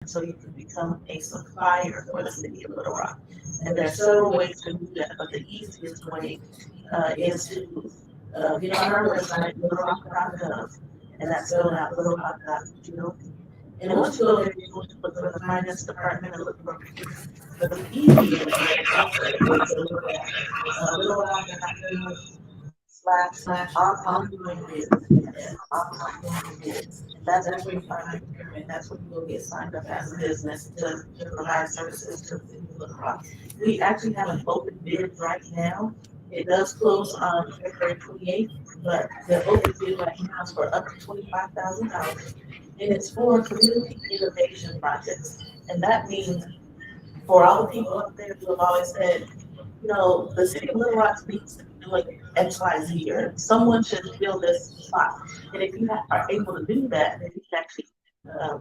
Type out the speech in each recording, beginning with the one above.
so you can become a supplier for the city of Little Rock. And there's several ways to do that, but the easiest way is to get on our website, littlerock.gov, and that's spelled out littlerock.gov. And once you go there, you go to look for the finance department and look for procurement. But the easiest way also is to look at littlerock.gov /ongoing bids. And ongoing bids. And that's where you find procurement. That's where you will get signed up as a business to provide services to the city of Little Rock. We actually have an open bid right now. It does close on February 28th, but the open bid right now is for up to $25,000. And it's for community innovation projects. And that means for all the people up there who have always said, the city of Little Rock needs to be doing X, Y, Z, or someone should fill this spot. And if you are able to do that, then you can actually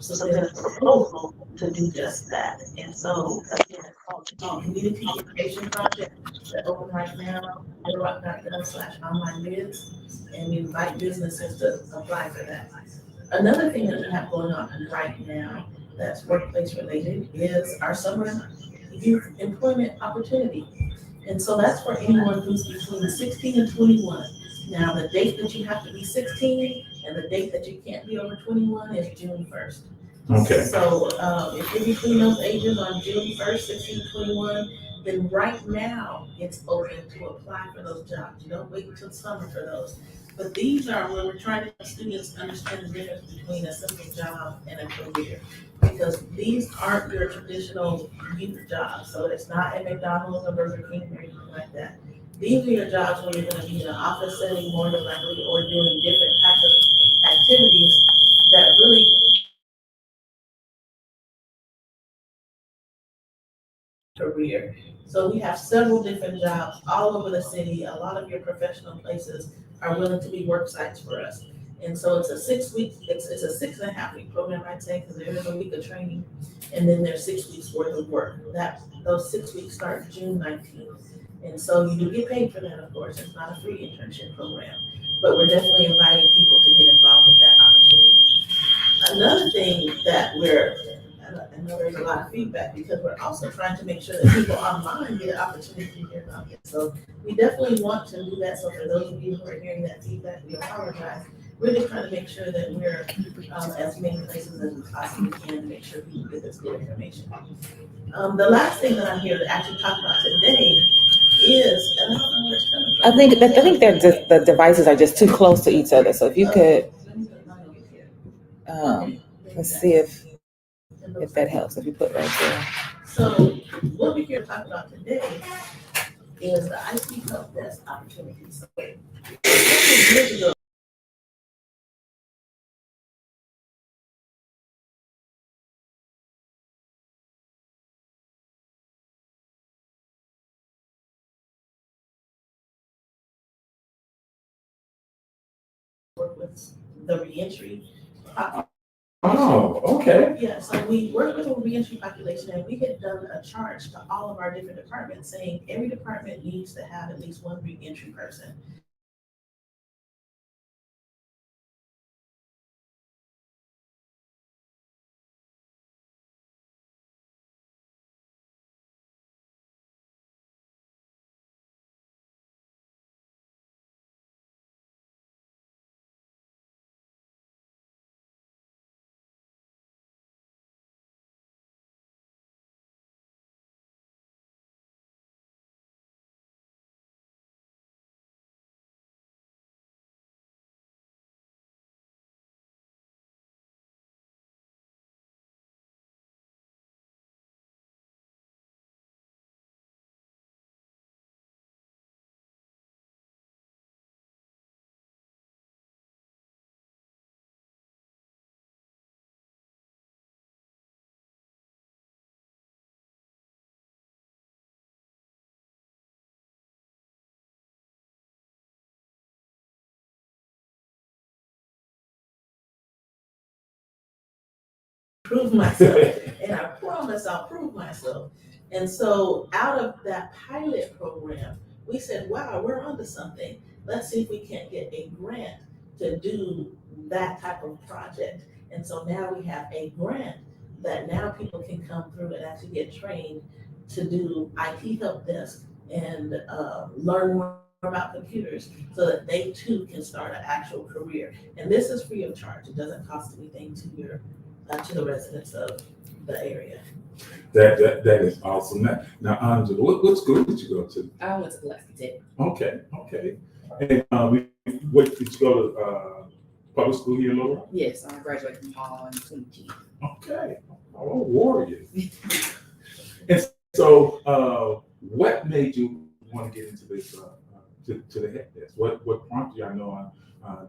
submit a proposal to do just that. And so, again, it's called the Community Innovation Project that open right now, littlerock.gov/online bids, and we invite businesses to apply for that. Another thing that we have going on right now that's workplace related is our summer youth employment opportunity. And so that's for anyone who's between 16 and 21. Now, the date that you have to be 16 and the date that you can't be over 21 is June 1st. Okay. So if you're between those ages on June 1st, 16 to 21, then right now it's open to apply for those jobs. You don't wait until summer for those. But these are where we're trying to help students understand the difference between a simple job and a career. Because these aren't your traditional youth jobs. So it's not at McDonald's or Burger King or anything like that. These are your jobs where you're going to be in an office setting more than likely or doing different types of activities that really career. So we have several different jobs all over the city. A lot of your professional places are willing to be work sites for us. And so it's a 6 week, it's a 6.5 week program, I'd say, because there is a week of training and then there's 6 weeks worth of work. Those 6 weeks start June 19th. And so you do get paid for that, of course. It's not a free internship program, but we're definitely inviting people to get involved with that opportunity. Another thing that I know there's a lot of feedback because we're also trying to make sure that people online get an opportunity to hear about it. So we definitely want to do that. So for those of you who are hearing that feedback, we apologize. We're just trying to make sure that we're as many places as we possibly can to make sure people get this good information. The last thing that I'm here to actually talk about today is, and I don't know where it's coming from. I think they're just the devices are just too close to each other. So if you could, let's see if that helps. If you put right there. So what we're here to talk about today is the IT help desk opportunities. So years ago, work with the reentry. Oh, okay. Yeah, so we worked with a reentry population and we had done a charge to all of our different departments saying every department needs to have at least one reentry person. Prove myself. And I promise I'll prove myself. And so out of that pilot program, we said, wow, we're onto something. Let's see if we can't get a grant to do that type of project. And so now we have a grant that now people can come through and actually get trained to do IT help desk and learn more about computers so that they too can start an actual career. And this is free of charge. It doesn't cost anything to the residents of the area. That is awesome. Now Angela, what school did you go to? I went to Pulaski Tech. Okay, okay. And what did you go to public school here in Little Rock? Yes, I graduated from Hall in 2010. Okay. Oh, warriors. And so, what made you want to get into this to the head desk? What prompted you? I know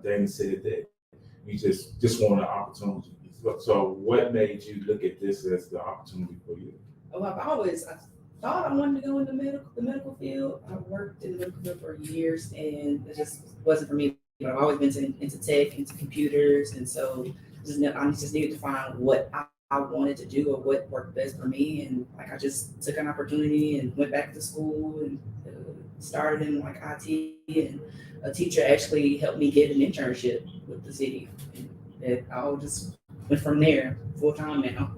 Dana said that you just wanted an opportunity. So, what made you look at this as the opportunity for you? Oh, I thought I wanted to go into the medical field. I worked in the medical field for years, and it just wasn't for me. But I've always been into tech, into computers, and so I just needed to find what I wanted to do or what worked best for me. And like I just took an opportunity and went back to school and started in like IT. And a teacher actually helped me get an internship with the city, and it all just went from there full time now.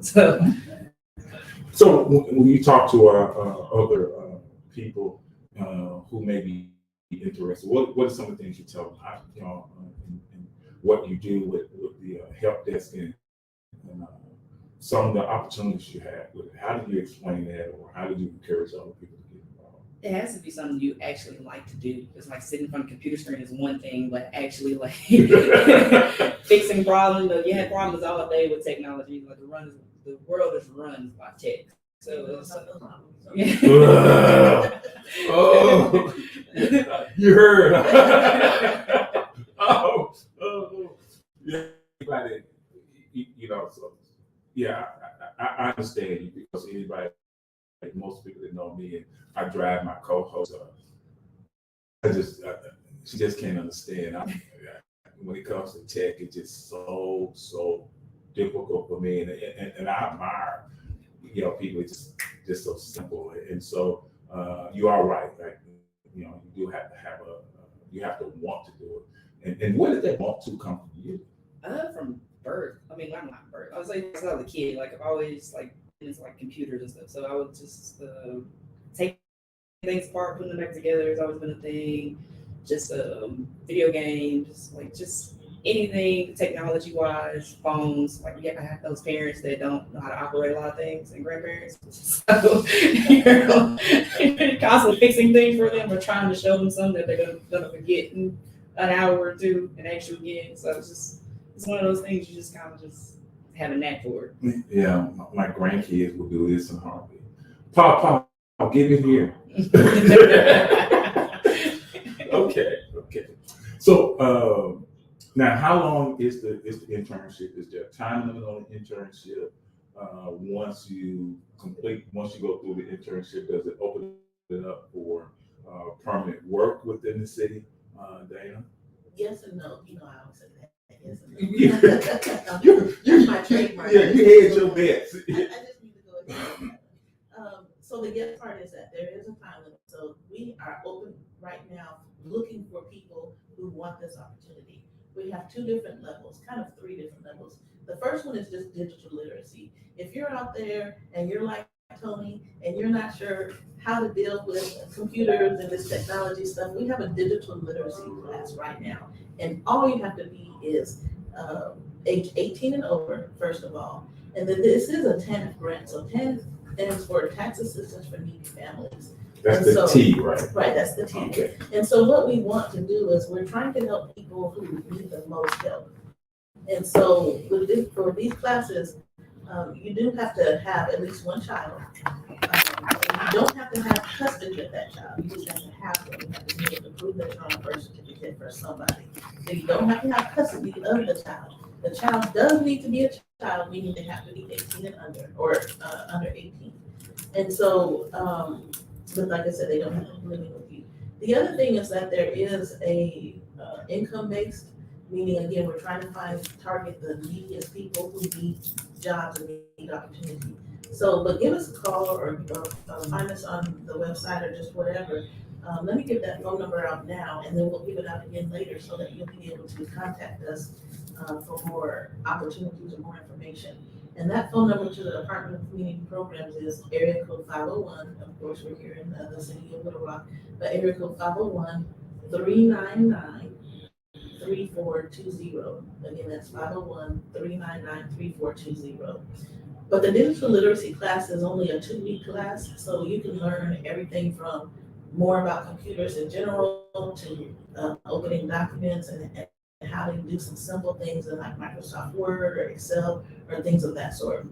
So when you talk to other people who may be interested, what are some of the things you tell them? And what you do with the help desk and some of the opportunities you have with it. How do you explain that, or how do you encourage other people to get involved? It has to be something you actually like to do. It's like sitting in front of a computer screen is one thing, but actually like fixing problems. You have problems all day with technology. Like the world is run by tech. So it's oh, you heard. Yeah, so yeah, I understand you because anybody, like most people that know me, and I drive my co-host. She just can't understand. When it comes to tech, it's just so difficult for me, and I admire, people just so simple, and so you are right. Like, you do have to have you have to want to do it, and where did that want to come from you? From birth. I mean, I'm not birth. I was like, since I was a kid, like I've always like into like computers and stuff. So I would just take things apart, putting them back together. It's always been a thing. Just video games, just anything technology wise, phones. Like I have those parents that don't know how to operate a lot of things, and grandparents. So you're constantly fixing things for them or trying to show them something that they're gonna forget in an hour or two and actually get. So it's one of those things you just kind of just have a knack for it. Yeah, my grandkids will do this in a heartbeat. Pop, get in here. Okay. So now, how long is the internship? Is there a time limit on the internship? Once you go through the internship, does it open it up for permanent work within the city, Dana? Yes and no. I always say that. Yes and no. That's my trademark. Yeah, you had your bets. I just need to go ahead. So the yes part is that there is a time limit. So we are open right now looking for people who want this opportunity. We have two different levels, kind of three different levels. The first one is just digital literacy. If you're out there and you're like Tony and you're not sure how to deal with computers and this technology stuff, we have a digital literacy class right now. And all you have to be is age 18 and over, first of all. And then this is a TANF grant. So TANF stands for Tax Assistance for Needy Families. That's the T, right? Right, that's the T. Okay. And so what we want to do is we're trying to help people who need the most help. And so for these classes, you do have to have at least one child. You don't have to have custody of that child. You just have to have them. You have to be able to prove that you're on a birth certificate for somebody. So you don't have to have custody of the child. The child does need to be a child, meaning they have to be 18 and under, or under 18. And so, but like I said, they don't have to be living with you. The other thing is that there is a income-based, meaning again, we're trying to target the neediest people who need jobs and need opportunity. So, but give us a call or find us on the website or just whatever. Let me get that phone number out now, and then we'll give it out again later so that you'll be able to contact us for more opportunities or more information. And that phone number to the Department of Community Programs is area code 501. Of course, we're here in the city of Little Rock, but area code 501-399-3420. Again, that's 501-399-3420. But the digital literacy class is only a 2-week class, so you can learn everything from more about computers in general to opening documents and how to do some simple things in like Microsoft Word or Excel or things of that sort.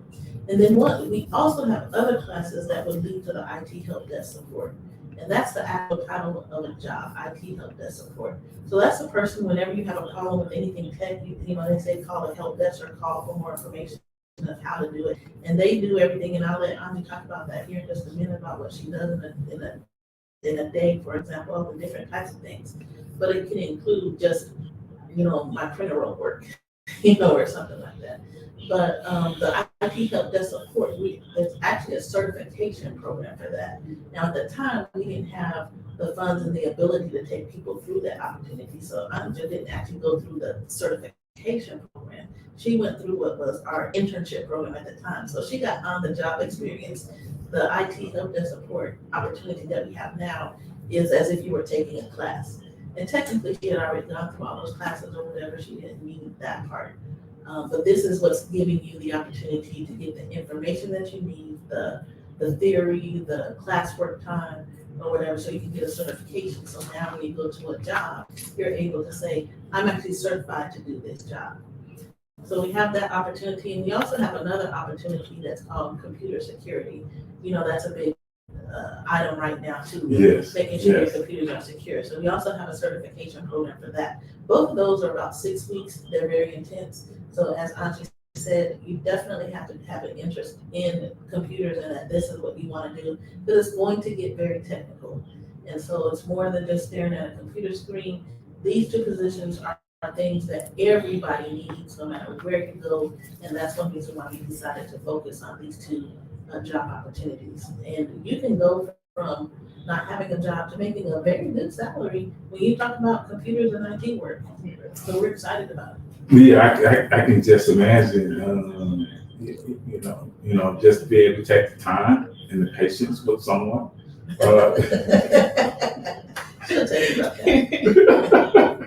And then we also have other classes that would lead to the IT help desk support. And that's the actual title of a job, IT help desk support. So that's the person, whenever you have a problem with anything tech, they say call a help desk or call for more information of how to do it. And they do everything, and I'll let Anja talk about that here in just a minute about what she does in a day, for example, all the different types of things. But it can include just, my printer won't work, or something like that. But the IT help desk support, there's actually a certification program for that. Now, at the time, we didn't have the funds and the ability to take people through that opportunity. So Anja didn't actually go through the certification program. She went through what was our internship program at the time. So she got on the job experience. The IT help desk support opportunity that we have now is as if you were taking a class. And technically, she had already gone through all those classes or whatever. She didn't need that part. But this is what's giving you the opportunity to get the information that you need, the theory, the classwork time, or whatever, so you can get a certification. So now when you go to a job, you're able to say, I'm actually certified to do this job. So we have that opportunity, and we also have another opportunity that's called computer security. That's a big item right now too. Yes. Making sure Yes. your computers are secure. So we also have a certification program for that. Both of those are about 6 weeks. They're very intense. So as Anji said, you definitely have to have an interest in computers and that this is what you want to do, because it's going to get very technical. And so it's more than just staring at a computer screen. These two positions are things that everybody needs, no matter where you go. And that's one reason why we decided to focus on these two job opportunities. And you can go from not having a job to making a very good salary when you talk about computers and IT work. So we're excited about it. Yeah, I can just imagine, just be able to take the time and the patience with someone. She'll tell you about that.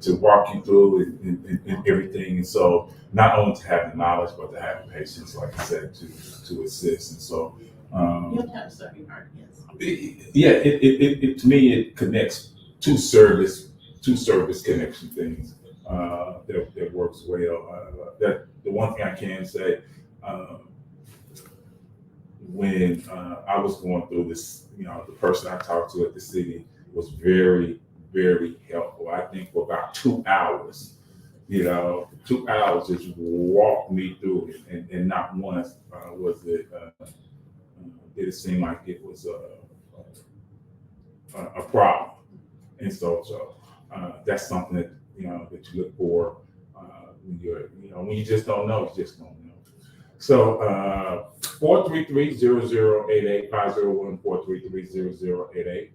To walk you through and everything. And so not only to have the knowledge, but to have the patience, like I said, to assist. And so, You have to have a certain heart, yes. it to me, it connects two service connection things that works well. That the one thing I can say, when I was going through this, the person I talked to at the city was very, very helpful. I think for about 2 hours, 2 hours just walked me through it, and not once did it seem like it was a problem. And so that's something that that you look for when when you just don't know, you just don't know. So 433-0088, 501-433-0088.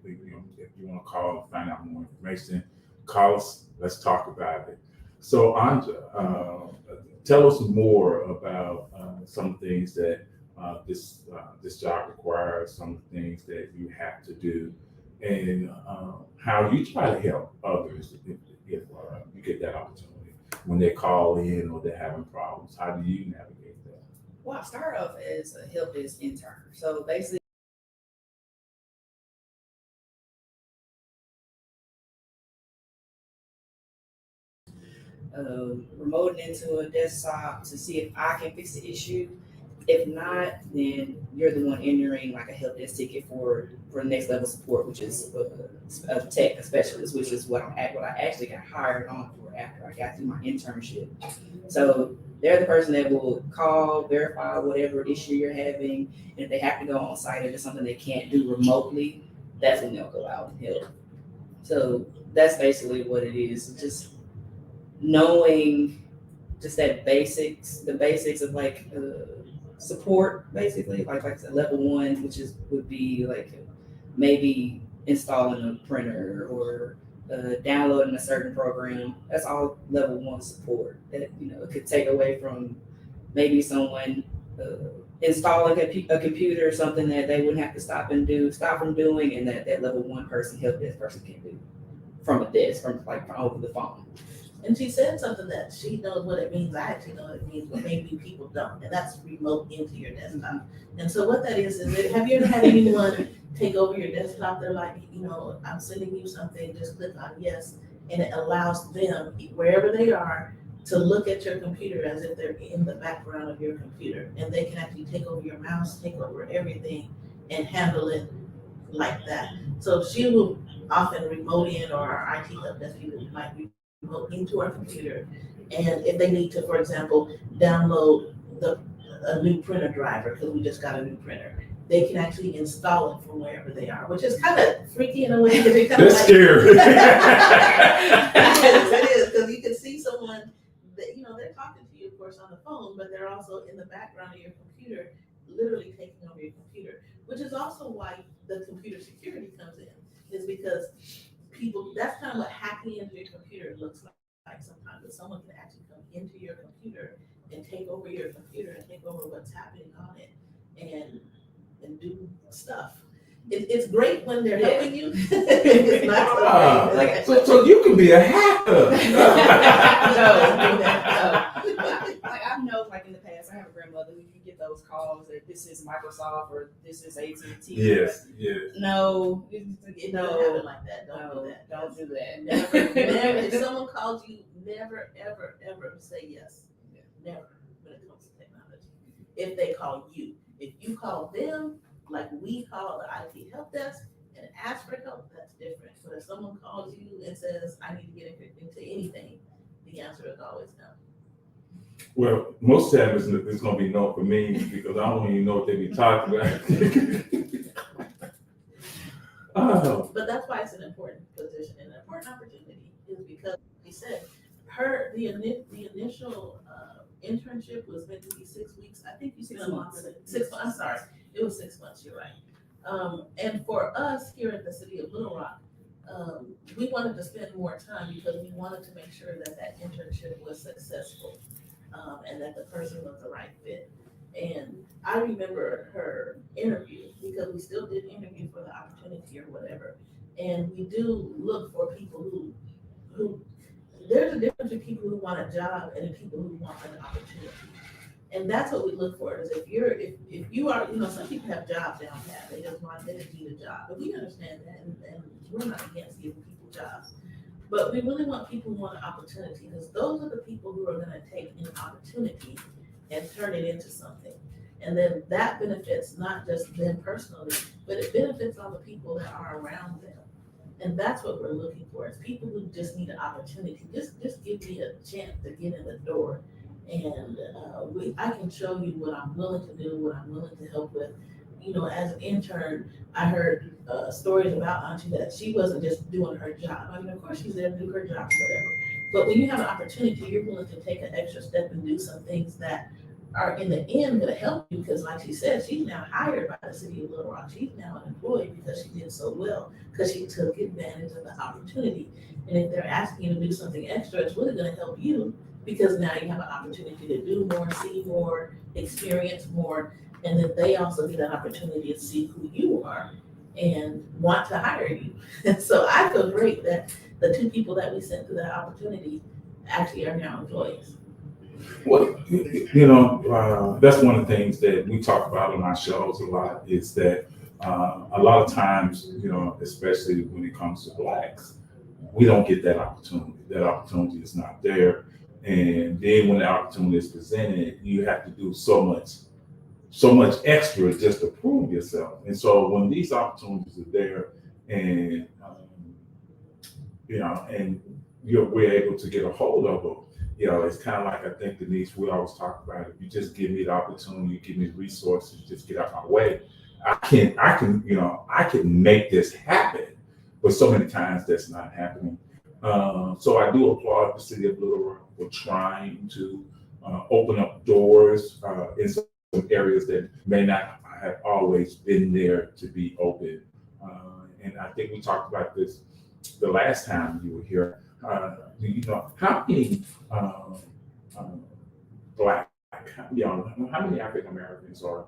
If you want to call and find out more information, call us. Let's talk about it. So Anja, tell us more about some things that this job requires, some things that you have to do, and how you try to help others if you get that opportunity when they call in or they're having problems. How do you navigate that? Well, I started off as a help desk intern. So basically, remoting into a desktop to see if I can fix the issue. If not, then you're the one entering like a help desk ticket for next level support, which is a tech specialist, which is what I actually got hired on for after I got through my internship. So they're the person that will call, verify whatever issue you're having, and if they have to go on site, if it's something they can't do remotely, that's when they'll go out and help. So that's basically what it is. Just knowing just the basics of like support, basically, like I said, level 1, which would be like maybe installing a printer or downloading a certain program. That's all level 1 support. That it could take away from maybe someone installing a computer, something that they wouldn't have to stop from doing, and that level 1 person, help desk person, can do from a desk, from over the phone. And she said something that she knows what it means. I actually know what it means, but maybe people don't. And that's remote into your desktop. And so what that is have you ever had anyone take over your desktop? They're like, I'm sending you something, just click on yes. And it allows them, wherever they are, to look at your computer as if they're in the background of your computer. And they can actually take over your mouse, take over everything, and handle it like that. So she will often remote in, or our IT help desk people might remote into our computer. And if they need to, for example, download a new printer driver, because we just got a new printer, they can actually install it from wherever they are, which is kind of freaky in a way. That's scary. It is, because you can see someone that, they're talking to you, of course, on the phone, but they're also in the background of your computer, literally taking over your computer, which is also why the computer security comes in, is because that's kind of what hacking into your computer looks like sometimes, that someone can actually come into your computer and take over your computer and take over what's happening on it and do stuff. It's great when they're helping you. It's not so great. So you can be a hacker. I know, in the past, I have a grandmother who you get those calls that this is Microsoft or this is AT&T. Yes. No, It don't happen like that. Don't do that. Never. If someone calls you, never, ever, ever say yes. Never, when it comes to technology. If they call you, if you call them, like we call the IT help desk and ask for help, that's different. But if someone calls you and says, I need to get into anything, the answer is always no. Well, most of the time it's going to be no for me, because I don't even know what they be talking about. Oh. But that's why it's an important position and an important opportunity, is because we said the initial internship was meant to be 6 weeks. I think you said 6 months. 6 months. I'm sorry, it was 6 months. You're right. And for us here at the City of Little Rock, we wanted to spend more time because we wanted to make sure that internship was successful, and that the person was the right fit. And I remember her interview, because we still did interview for the opportunity or whatever. And we do look for people who there's a difference between people who want a job and the people who want an opportunity. And that's what we look for, is if you are, some people have jobs down pat, they just need a job. But we understand that, and we're not against giving people jobs. But we really want people who want an opportunity, because those are the people who are gonna take an opportunity and turn it into something. And then that benefits not just them personally, but it benefits all the people that are around them. And that's what we're looking for, is people who just need an opportunity. Just give me a chance to get in the door. And I can show you what I'm willing to do, what I'm willing to help with. As an intern, I heard stories about Auntie that she wasn't just doing her job. I mean, of course she's there to do her job, whatever. But when you have an opportunity, you're willing to take an extra step and do some things that are in the end going to help you, because like she said, she's now hired by the City of Little Rock. She's now an employee because she did so well, because she took advantage of the opportunity. And if they're asking you to do something extra, it's really going to help you, because now you have an opportunity to do more, see more, experience more, and then they also get an opportunity to see who you are and want to hire you. And so I feel great that the 2 people that we sent to that opportunity actually are now employees. Well, that's one of the things that we talk about on our shows a lot, is that a lot of times, especially when it comes to Blacks, we don't get that opportunity. That opportunity is not there. And then when the opportunity is presented, you have to do so much extra just to prove yourself. And so when these opportunities are there, and and we're able to get a hold of them, it's kind of like, I think, Denise, we always talk about, if you just give me the opportunity, you give me the resources, just get out my way, I can make this happen. But so many times that's not happening. So I do applaud the City of Little Rock for trying to open up doors in some areas that may not have always been there to be open. And I think we talked about this the last time you were here, do you know how many black, how many African Americans are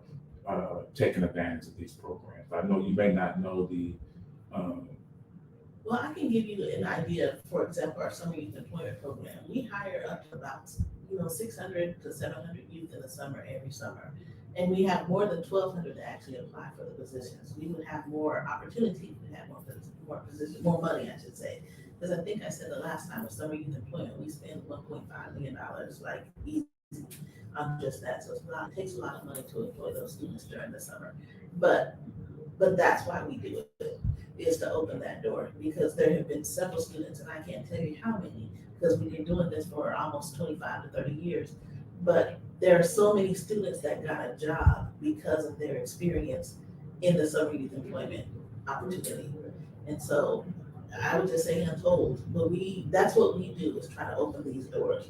taking advantage of these programs? I know you may not know the. Um, Well, I can give you an idea. For example, our summer youth employment program, we hire up to about 600 to 700 youth in the summer every summer, and we have more than 1,200 to actually apply for the positions. We would have more opportunity, we have more positions, more money, I should say, because I think I said the last time with summer youth employment, we spent $1.5 million like easy on just that. So it takes a lot of money to employ those students during the summer, but that's why we do it, is to open that door, because there have been several students, and I can't tell you how many, because we've been doing this for almost 25 to 30 years. But there are so many students that got a job because of their experience in the summer youth employment opportunity. And so I would just say untold, but that's what we do, is try to open these doors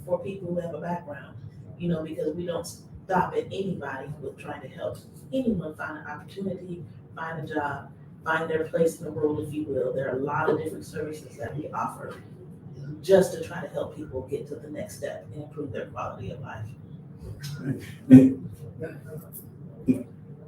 for people who have a background, because we don't stop at anybody with trying to help anyone find an opportunity, find a job, find their place in the world, if you will. There are a lot of different services that we offer just to try to help people get to the next step and improve their quality of life.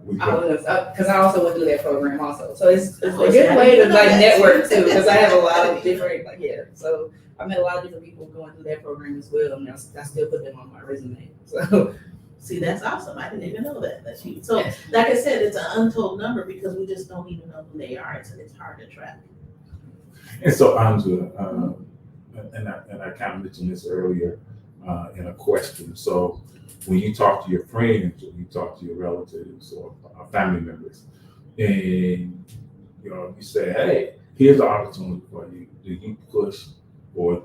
Because I also went through that program also, so it's a good way to network too. Because I have a lot of different so I met a lot of different people going through that program as well, and I still put them on my resume. So. See, that's awesome. I didn't even know that. That's huge. So, like I said, it's an untold number because we just don't even know who they are. It's hard to track. And so, Angela, and I kind of mentioned this earlier in a question. So, when you talk to your friends, or you talk to your relatives or family members, and you say, "Hey, here's an opportunity for you." Do you push, or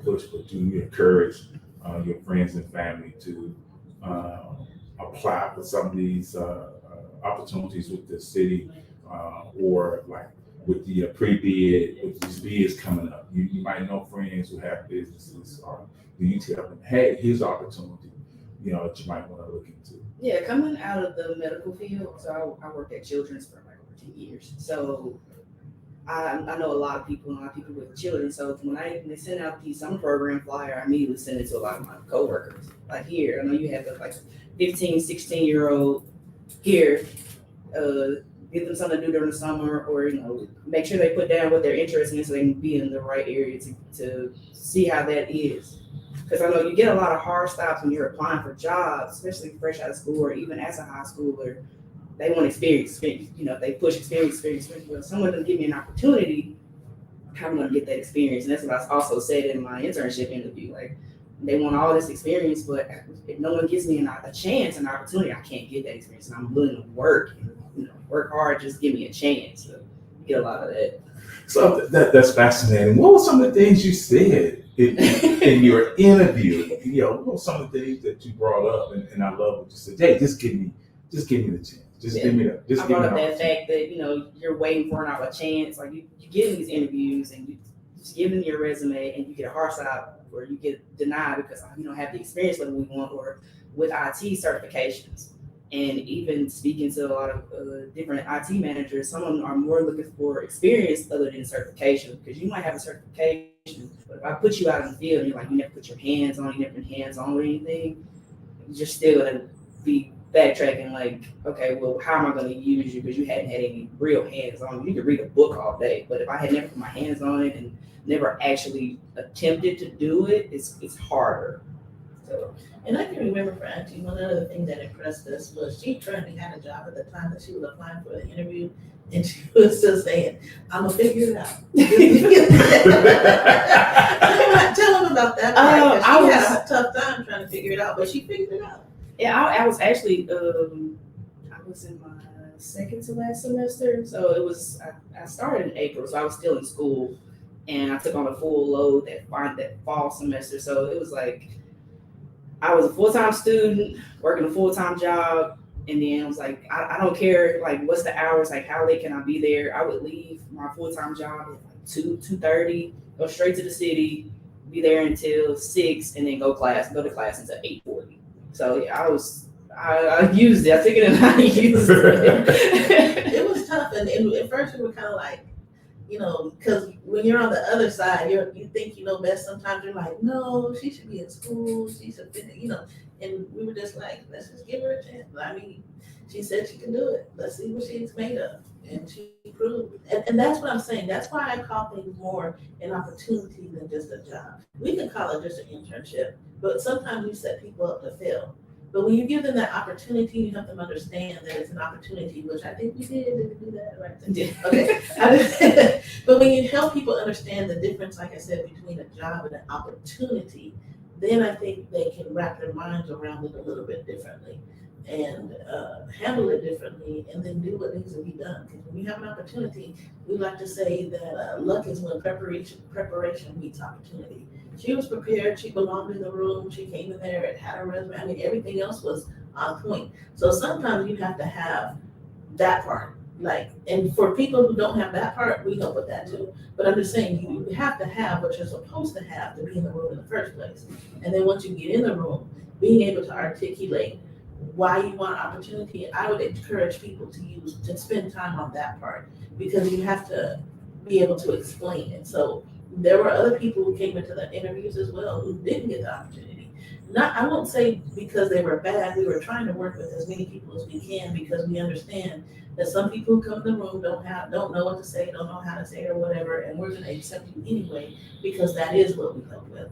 push, but do you encourage your friends and family to apply for some of these opportunities with the city, or like with the pre-bid, with these bids coming up? You might know friends who have businesses, or do you tell them, hey, here's an opportunity, that you might want to look into? Yeah, coming out of the medical field, so I worked at Children's for like over 10 years. So I know a lot of people with children. So when they send out the summer program flyer, I immediately send it to a lot of my coworkers. Like, here, I know you have like 15, 16-year-old here, give them something to do during the summer, or make sure they put down what they're interested in so they can be in the right area to see how that is. Because I know you get a lot of hard stops when you're applying for jobs, especially fresh out of school or even as a high schooler. They want experience. They push experience. Well, if someone doesn't give me an opportunity, how am I going to get that experience? And that's what I also said in my internship interview. Like, they want all this experience, but if no one gives me a chance, an opportunity, I can't get that experience. And I'm willing to work hard, just give me a chance. So you get a lot of that. So that's fascinating. What were some of the things you said in your interview? What were some of the things that you brought up? And I love what you said. Hey, just give me the chance. Give me that. I brought up that fact that you're waiting for a chance. Like, you get in these interviews and you just give them your resume, and you get a hard stop, or you get denied because you don't have the experience that we want, or with IT certifications. And even speaking to a lot of different IT managers, some of them are more looking for experience other than certification, because you might have a certification, but if I put you out in the field and you never put your hands on, you never been hands on with anything, you're still gonna be backtracking, like, okay, well, how am I going to use you because you hadn't had any real hands on? You could read a book all day, but if I had never put my hands on it and never actually attempted to do it, it's harder. So, and I can remember for Auntie, one other thing that impressed us was she currently had a job at the time that she was applying for the interview, and she was still saying, "I'm gonna figure it out." Tell them about that. She had a tough time trying to figure it out, but she figured it out. Yeah, I was actually, I was in my second to last semester. So it was, I started in April, so I was still in school, and I took on a full load that fall semester. So it was like, I was a full-time student, working a full-time job, and then I was like, I don't care, like, what's the hours, like, how late can I be there? I would leave my full-time job at like 2:30, go straight to the city, be there until 6, and then go to class until 8:40. So yeah, I was I used it. I took it and I used it. It was tough, and at first we were kind of like, because when you're on the other side, you think you know best. Sometimes you're like, no, she should be in school. She should be. And we were just like, let's just give her a chance. I mean, she said she can do it. Let's see what she's made of, and she proved. And that's what I'm saying. That's why I call things more an opportunity than just a job. We can call it just an internship, but sometimes we set people up to fail. But when you give them that opportunity, you help them understand that it's an opportunity, which I think we did. Did we do that right? Yeah. Okay. But when you help people understand the difference, like I said, between a job and an opportunity, then I think they can wrap their minds around it a little bit differently and handle it differently, and then do what needs to be done. Because when you have an opportunity, we like to say that luck is when preparation meets opportunity. She was prepared. She belonged in the room. She came in there and had her resume. I mean, everything else was on point. So sometimes you have to have that part. And for people who don't have that part, we help with that too. But I'm just saying, you have to have what you're supposed to have to be in the room in the first place. And then once you get in the room, being able to articulate why you want opportunity, I would encourage people to spend time on that part, because you have to be able to explain it. So there were other people who came into the interviews as well who didn't get the opportunity. I won't say because they were bad. We were trying to work with as many people as we can, because we understand that some people who come in the room don't know what to say, don't know how to say it or whatever, and we're going to accept you anyway, because that is what we help with.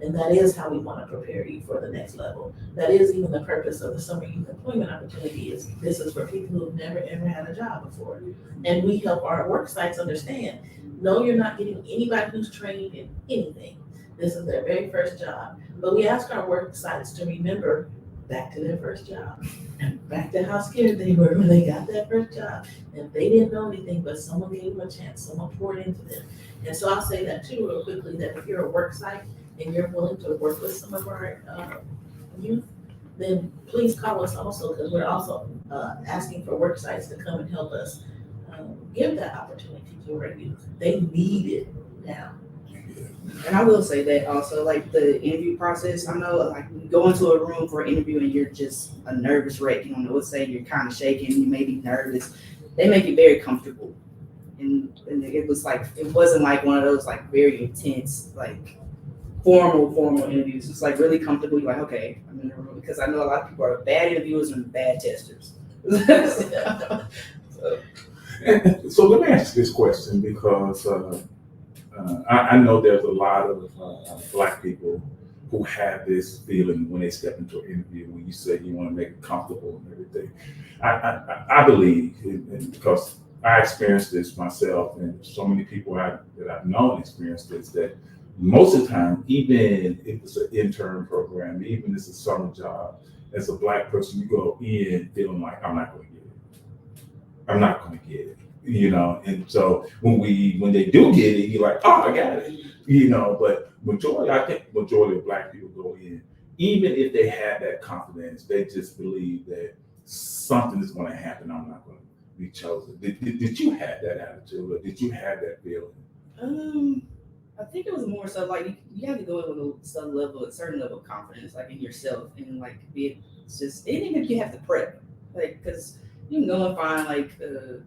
And that is how we want to prepare you for the next level. That is even the purpose of the summer youth employment opportunity. This is for people who've never ever had a job before. And we help our work sites understand, no, you're not getting anybody who's trained in anything. This is their very first job. But we ask our work sites to remember back to their first job, and back to how scared they were when they got that first job. And they didn't know anything, but someone gave them a chance, someone poured into them. And so I'll say that too real quickly, that if you're a work site and you're willing to work with some of our youth, then please call us also, because we're also asking for work sites to come and help us give that opportunity to our youth. They need it now. And I will say that also, like the interview process, I know like you go into a room for an interview and you're just a nervous wreck. You don't know what to say, you're kind of shaking, you may be nervous. They make it very comfortable. And it wasn't like one of those like very intense, like formal interviews. It's like really comfortable. You're like, okay, I'm in the room, because I know a lot of people are bad interviewers and bad testers. So let me ask you this question, because I know there's a lot of Black people who have this feeling when they step into an interview, when you say you want to make it comfortable and everything. I believe, and because I experienced this myself, and so many people that I've known experienced this, that most of the time, even if it's an intern program, even if it's a summer job, as a Black person, you go in feeling like, I'm not going to get it. I'm not going to get it. And so when they do get it, you're like, oh, I got it. But I think majority of Black people go in, even if they have that confidence, they just believe that something is going to happen. I'm not going to be chosen. Did you have that attitude, or did you have that feeling? I think it was more so like you have to go in with a certain level of confidence, like in yourself, and like even if you have to prep, like because you can go and find like the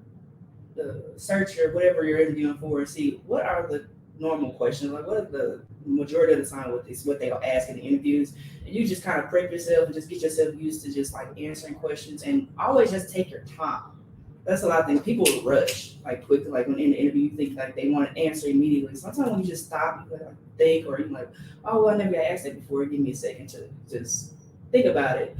search or whatever you're interviewing for and see what are the normal questions, like what are the majority of the time what they'll ask in the interviews, and you just kind of prep yourself and just get yourself used to just like answering questions, and always just take your time. That's a lot of things. People rush like quickly, like when in the interview you think like they want to answer immediately. Sometimes when you just stop, you like think, or you're like, oh, well, I never got asked that before. Give me a second to just think about it.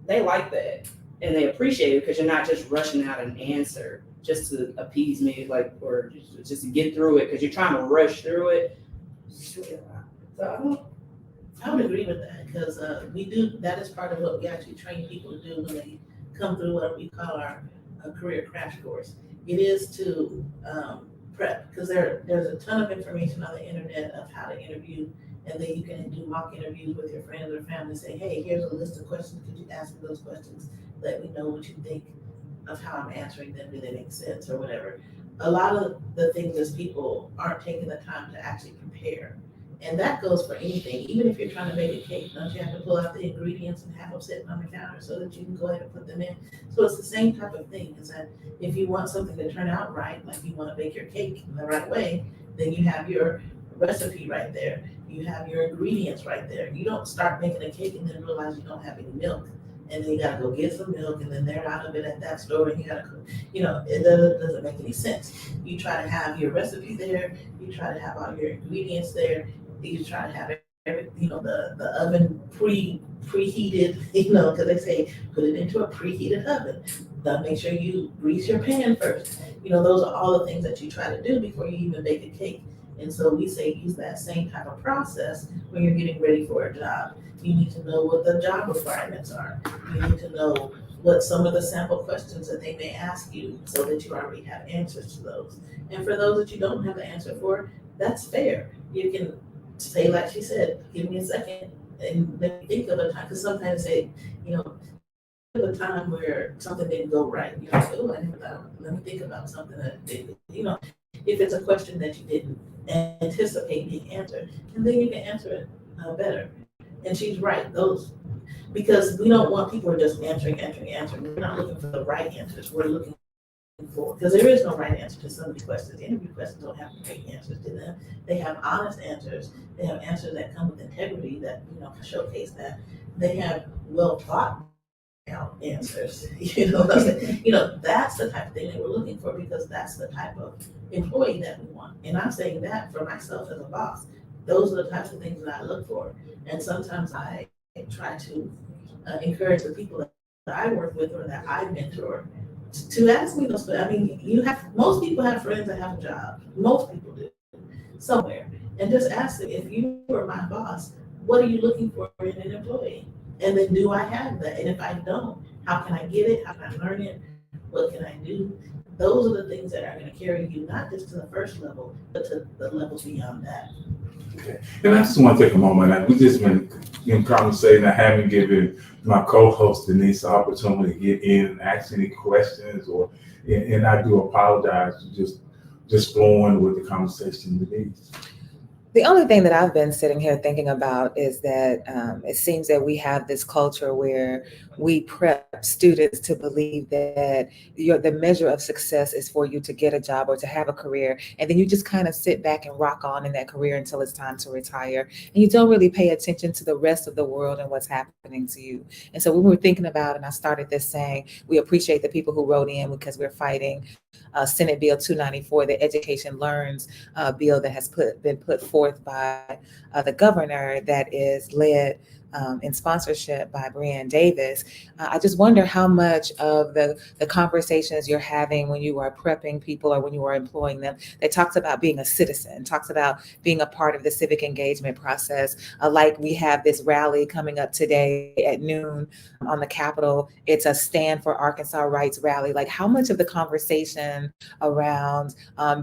They like that, and they appreciate it, because you're not just rushing out an answer just to appease me, like, or just to get through it, because you're trying to rush through it. So I would agree with that, because that is part of what we actually train people to do when they come through what we call our career crash course. It is to prep, because there's a ton of information on the internet of how to interview, and then you can do mock interviews with your friends or family. Say, hey, here's a list of questions. Could you ask me those questions? Let me know what you think of how I'm answering them. Do they make sense or whatever? A lot of the things is people aren't taking the time to actually prepare. And that goes for anything, even if you're trying to make a cake, don't you have to pull out the ingredients and have them sitting on the counter so that you can go ahead and put them in? So it's the same type of thing, is that if you want something to turn out right, like you want to bake your cake the right way, then you have your recipe right there. You have your ingredients right there. You don't start making a cake and then realize you don't have any milk. And then you gotta go get some milk, and then they're out of it at that store, and you gotta cook. It doesn't make any sense. You try to have your recipe there, you try to have all your ingredients there, you try to have the oven preheated, because they say put it into a preheated oven. Make sure you grease your pan first. Those are all the things that you try to do before you even bake a cake. And so we say use that same type of process when you're getting ready for a job. You need to know what the job requirements are. You need to know what some of the sample questions that they may ask you so that you already have answers to those. And for those that you don't have the answer for, that's fair. You can say, like she said, give me a second and let me think of a time. Because sometimes say, think of a time where something didn't go right. Say, oh, I never thought, let me think about something that did, if it's a question that you didn't anticipate being answered, and then you can answer it better. And she's right, because we don't want people who are just answering. We're not looking for the right answers. We're looking for, because there is no right answer to some of these questions. The interview questions don't have great answers to them. They have honest answers. They have answers that come with integrity that, showcase that. They have well thought out answers. That's the type of thing that we're looking for, because that's the type of employee that we want. And I'm saying that for myself as a boss. Those are the types of things that I look for. And sometimes I try to encourage the people that I work with or that I mentor to ask me those. I mean, most people have friends that have a job. Most people do somewhere. And just ask them, if you were my boss, what are you looking for in an employee? And then do I have that? And if I don't, how can I get it? How can I learn it? What can I do? Those are the things that are going to carry you not just to the first level, but to the levels beyond that. Okay. And I just want to take a moment. We just been conversating. I haven't given my co-host Denise the opportunity to get in and ask any questions, and I do apologize for just flowing with the conversation, Denise. The only thing that I've been sitting here thinking about is that it seems that we have this culture where we prep students to believe that the measure of success is for you to get a job or to have a career. And then you just kind of sit back and rock on in that career until it's time to retire. And you don't really pay attention to the rest of the world and what's happening to you. And so when we were thinking about, and I started this saying, we appreciate the people who wrote in because we're fighting Senate Bill 294, the Education Learns bill that has been put forth by the governor, that is led in sponsorship by Breann Davis. I just wonder how much of the conversations you're having when you are prepping people or when you are employing them, that talks about being a citizen, talks about being a part of the civic engagement process. Like we have this rally coming up today at noon on the Capitol. It's a Stand for Arkansas Rights rally. Like, how much of the conversation around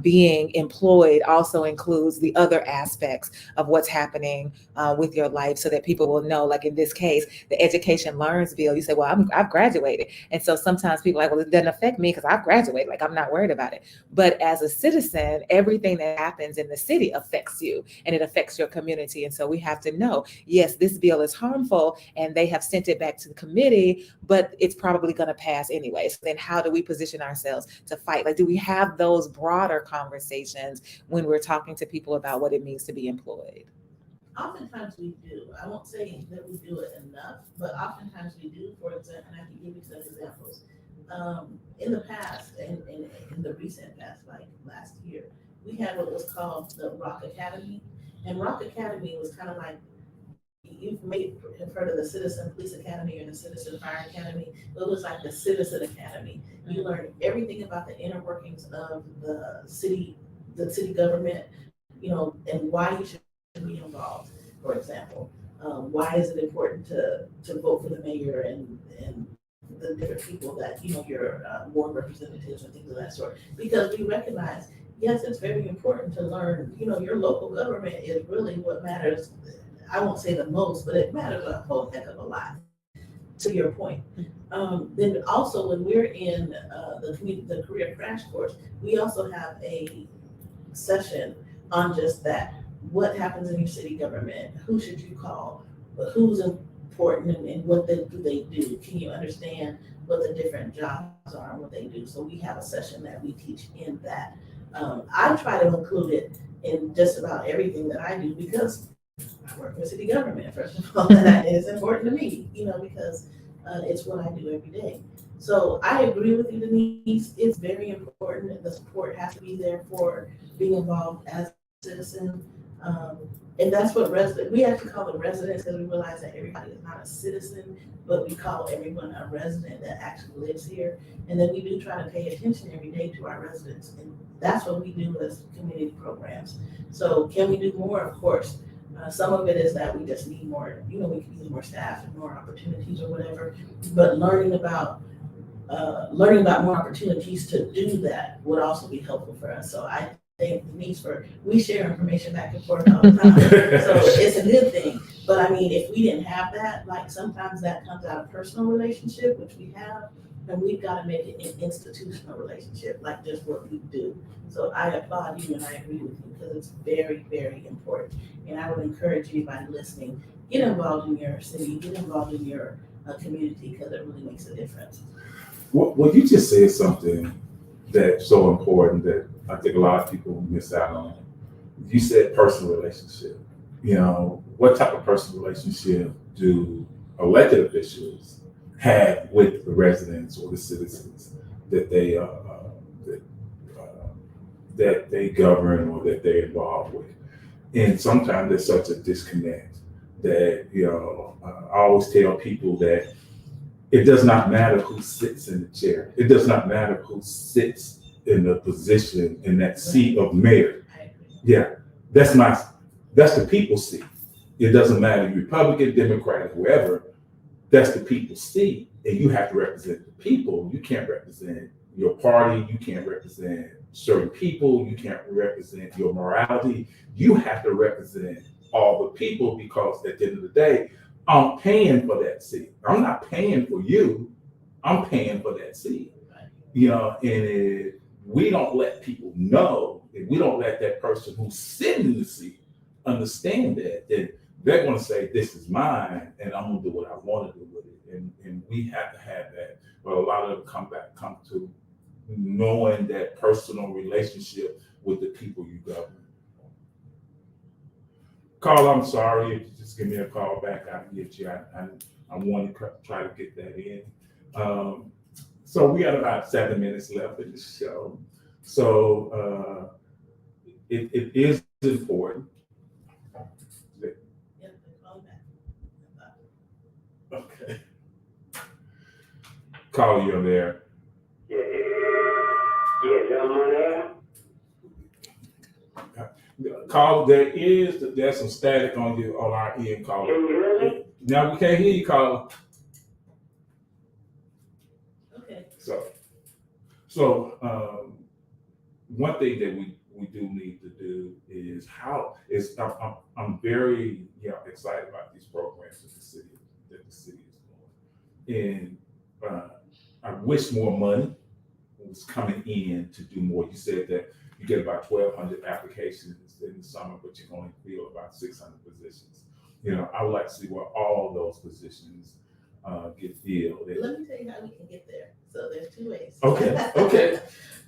being employed also includes the other aspects of what's happening with your life, so that people will know, like in this case, the Education Learns bill, you say, well, I've graduated. And so sometimes people are like, well, it doesn't affect me because I've graduated. Like, I'm not worried about it. But as a citizen, everything that happens in the city affects you and it affects your community. And so we have to know, yes, this bill is harmful and they have sent it back to the committee, but it's probably going to pass anyway. So then how do we position ourselves to fight? Like, do we have those broader conversations when we're talking to people about what it means to be employed? Oftentimes we do. I won't say that we do it enough, but oftentimes we do. For example, and I can give you some examples. In the past, and in the recent past, like last year, we had what was called the Rock Academy. And Rock Academy was kind of like, you may have heard of the Citizen Police Academy or the Citizen Fire Academy. It was like the Citizen Academy. You learn everything about the inner workings of the city government, and why you should be involved. For example, why is it important to vote for the mayor and the different people that your board representatives and things of that sort? Because we recognize, yes, it's very important to learn. Your local government is really what matters. I won't say the most, but it matters a whole heck of a lot. To your point. Then also when we're in the career crash course, we also have a session on just that. what happens in your city government, who should you call, who's important and what do they do? Can you understand what the different jobs are and what they do? So we have a session that we teach in that. I try to include it in just about everything that I do because I work for city government, first of all, and that is important to me, because it's what I do every day. So I agree with you, Denise. It's very important. The support has to be there for being involved as a citizen. Um, and that's what we actually call them residents because we realize that everybody is not a citizen, but we call everyone a resident that actually lives here. And then we do try to pay attention every day to our residents. And that's what we do as community programs. So can we do more? Of course. Some of it is that we just need more, we can use more staff and more opportunities or whatever. But learning about more opportunities to do that would also be helpful for us. So I thank Denise we share information back and forth all the time. So it's a good thing. But I mean, if we didn't have that, like sometimes that comes out of personal relationship, which we have, and we've got to make it an institutional relationship, like just what we do. So I applaud you and I agree with you because it's very, very important. And I would encourage anybody listening, get involved in your city, get involved in your community because it really makes a difference. Well, you just said something that's so important that I think a lot of people miss out on. You said personal relationship. What type of personal relationship do elected officials have with the residents or the citizens that that they govern or that they're involved with? And sometimes there's such a disconnect that I always tell people that it does not matter who sits in the chair. It does not matter who sits in the position in that seat of mayor. Yeah, that's the people's seat. It doesn't matter Republican, Democrat, whoever. That's the people's seat, and you have to represent the people. You can't represent your party. You can't represent certain people. You can't represent your morality. You have to represent all the people because at the end of the day, I'm paying for that seat. I'm not paying for you. I'm paying for that seat. And we don't let people know, if we don't let that person who's sitting in the seat understand that they're going to say, this is mine, and I'm going to do what I want to do with it. And we have to have that. But a lot of them come to knowing that personal relationship with the people you govern. Carl, I'm sorry if you just give me a call back. I can get you. I want to try to get that in. So we got about 7 minutes left in the show. So it is important. Okay. Carl, you're there. Yes, I'm on there. Carl, there's some static on our end, Carl. Can you hear me? Now we can't hear you, Carl. Okay. So one thing that we do need to do is I'm very excited about these programs that the city is doing, and I wish more money was coming in to do more. You said that you get about 1,200 applications in the summer, but you're going to fill about 600 positions. I would like to see where all those positions get filled. Let me tell you how we can get there. So there's two ways. Okay.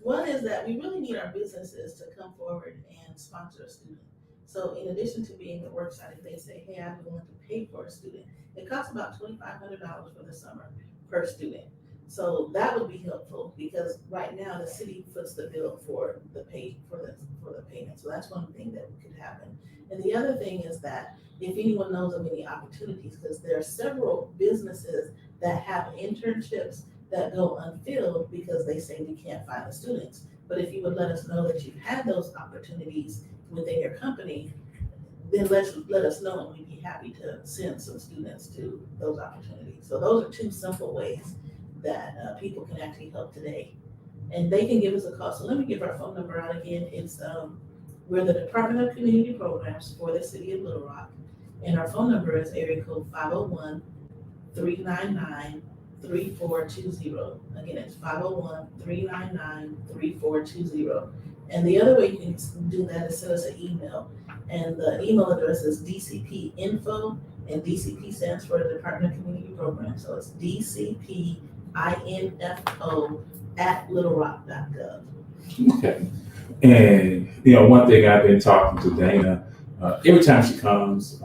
One is that we really need our businesses to come forward and sponsor a student. So in addition to being the work site, if they say, hey, I'm willing to pay for a student, it costs about $2,500 for the summer per student. So that would be helpful because right now the city foots the bill for the payment. So that's one thing that could happen. And the other thing is that if anyone knows of any opportunities, because there are several businesses that have internships that go unfilled because they say we can't find the students. But if you would let us know that you've had those opportunities within your company, then let us know and we'd be happy to send some students to those opportunities. So those are two simple ways that people can actually help today. And they can give us a call. So let me give our phone number out again. It's we're the Department of Community Programs for the City of Little Rock. And our phone number is area code 501-399-3420. Again, it's 501-399-3420. And the other way you can do that is send us an email. And the email address is dcpinfo, and DCP stands for the Department of Community Programs. So it's dcpinfo@littlerock.gov. Okay. And, one thing I've been talking to Dana, every time she comes,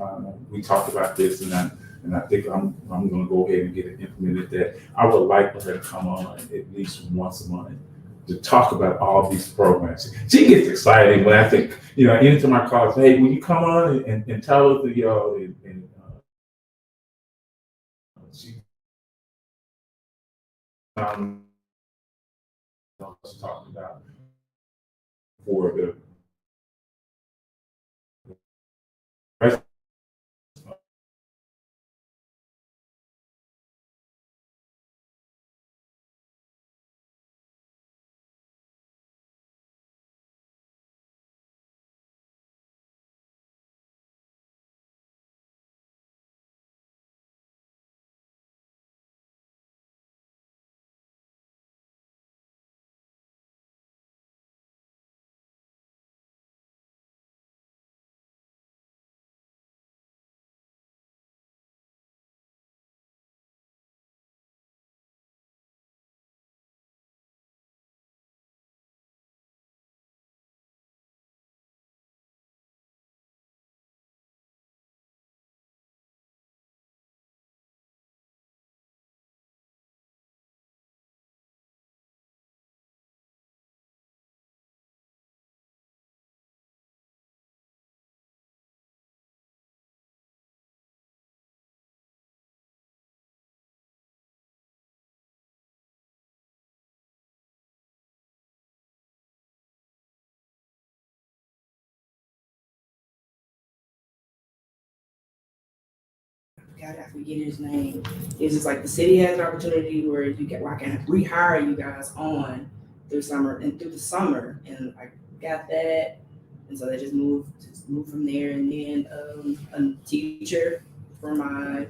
we talk about this, and I think I'm going to go ahead and get it implemented that I would like for her to come on at least once a month to talk about all these programs. She gets excited when I think, anytime I call her, hey, will you come on and tell us, and she, she's talking about for the rest. God, I forget his name. It's just like the city has an opportunity where I can rehire you guys on through the summer, and I got that, and so they just moved from there, and then a teacher for my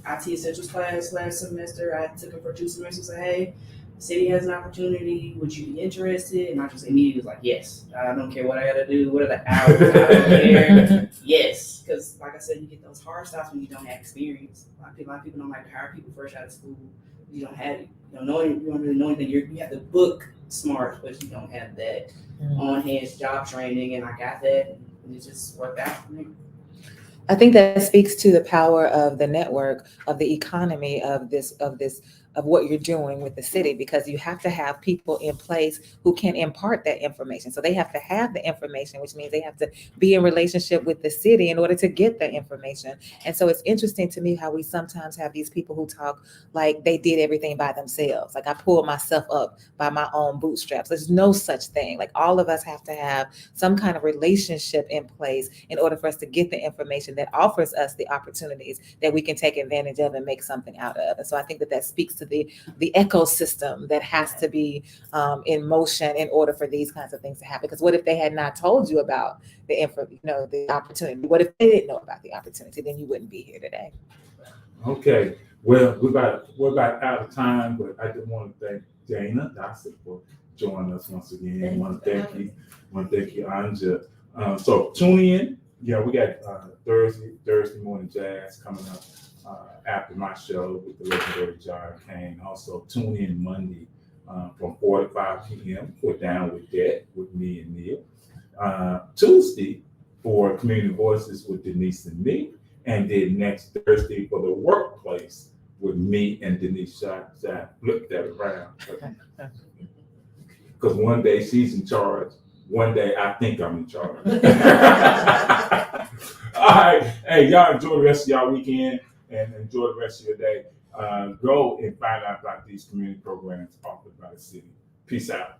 IT essentials class last semester. I took it for 2 semesters. Said, hey, the city has an opportunity. Would you be interested? And I just immediately was like, yes. I don't care what I got to do. What are the hours? I don't care. Yes, because like I said, you get those hard stops when you don't have experience. A lot of people don't like to hire people fresh out of school. You don't really know anything. You have the book smart, but you don't have that on-hand job training. And I got that, and it just worked out for me. I think that speaks to the power of the network, of the economy of what you're doing with the city, because you have to have people in place who can impart that information. So they have to have the information, which means they have to be in relationship with the city in order to get the information. And so it's interesting to me how we sometimes have these people who talk like they did everything by themselves. Like I pulled myself up by my own bootstraps. There's no such thing. Like all of us have to have some kind of relationship in place in order for us to get the information that offers us the opportunities that we can take advantage of and make something out of. And so I think that speaks to the ecosystem that has to be in motion in order for these kinds of things to happen. Because what if they had not told you about the opportunity? What if they didn't know about the opportunity? Then you wouldn't be here today. Okay. Well, we're about out of time, but I just want to thank Dana Dossett for joining us once again. I want to thank you, Anja. So tune in. Yeah, we got Thursday morning jazz coming up after my show with the legendary John Kane. Also tune in Monday from 4 to 5 p.m. for Down with That with me and Neil. Tuesday for Community Voices with Denise and me. And then next Thursday for the workplace with me and Denise. I flip that around. Because one day she's in charge. One day I think I'm in charge. All right. Hey, y'all enjoy the rest of y'all weekend and enjoy the rest of your day. Go and find out about these community programs offered by the city. Peace out.